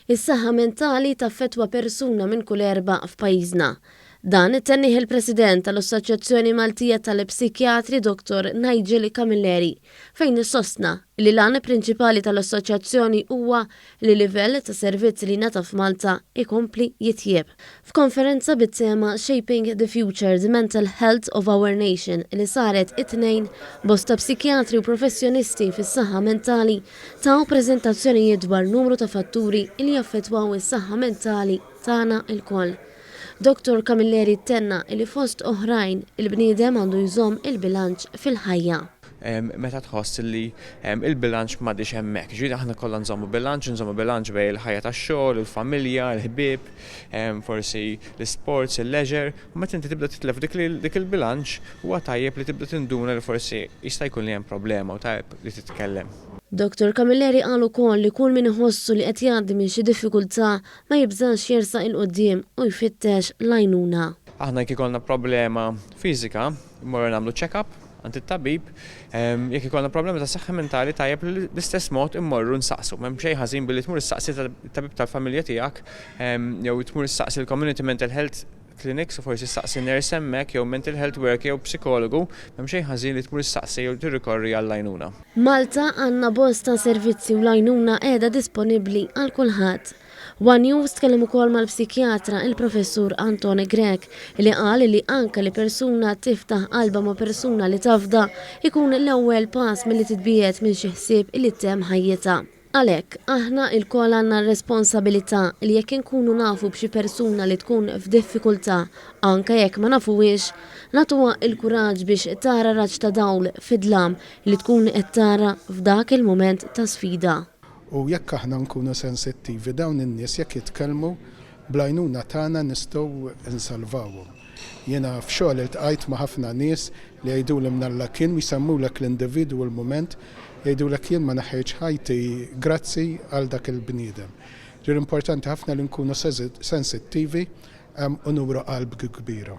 Is-saħħa mentali taffettwa persuna minn kull 4 f'pajjiżna. Dan ittenniħ il-President tal-Assoċjazzjoni Maltija tal-Psikjatri Dr. Nigel Camilleri fejn issostna li l-għan prinċipali tal-assoċjazzjoni huwa li livell ta' servizz li nata f'Malta ikompli jitjieb. F'konferenza bit-tema Shaping the Future the Mental Health of Our Nation li saret it-tnejn bosta psikjatri u professjonisti fis-saħħa mentali taw preżentazzjonijiet dwar numru ta' fatturi li jaffettwaw is-saħħa mentali tagħna il-koll. Dr. Camilleri tenna li fost oħrajn il-bniedem għandu jżomm il-bilanċ fil-ħajja. Meta tħoss li il-bilanċ m'għadix hemmhekk. Ġifieri aħna kollha nżommu bilanċ bejn il-ħajja tax-xogħol, il-familja, il-ħbieb, forsi l-isports, il-leisure, u meta inti tibda titlef dik il-bilanċ huwa tajjeb li tibda tinduna li forsi jista' jkun li hemm problema u tajjeb li titkellem. Dr. Camilleri qal ukoll li kull min iħossu li qed jgħaddi minn xi diffikultà ma jibżax jersaq il-qudiem u jfittex l-għajnuna. Aħna jekk ikollna problema fiżika, immorru nagħmlu check-up għand it-tabib, jekk ikollna problema ta' saħħa mentali tajjeb li l-istess mod immorru nsaqsu. M'hemm xejn ħażin billi tmur issaqsi tat-tabib tal-familja tiegħek jew tmur issaqsi l-Community Mental Health Clinics u forsi issaqsi nurse hemmhekk jew mental health worker jew psikologu, m'hemm xejn ħażin li tmur issaqsi jew tirrikorri għall-għajnuna. Malta għandna bosta servizzi u l-għajnuna qiegħda disponibbli għal kulħadd. One News tkellem ukoll mal-psikjatra il-professur Antoni Grek li qal li anke li persuna tiftaħ qalba ma' persuna li tafda ikun l-ewwel pass milli titbiet minn xi ħsieb li temm ħajjitha. Għalhekk aħna lkoll għandna r-responsabilità li jekk inkunu nafu b'xi persuna li tkun f'diffikultà anke jekk ma nafuhiex, nagħtuha l-kuraġġ biex tara raġġ ta' dawl fid-dlam li tkun qed tara f'dak il-mument ta' sfida. U jekk aħna nkunu sensittivi dawn in-nies jekk jitkellmu bl-għajnuna tagħna nistgħu nsalvawhom. Jiena f'xogħol iltqajt ma' ħafna nies li jgħidulhom nalla kien jsemmulek l-individwu l-mument jgħidulek jien ma naħħejtx ħajti grazzi għal dak il-bniedem. Ġier importanti ħafna li nkunu sensittivi u nuru qalb kbira.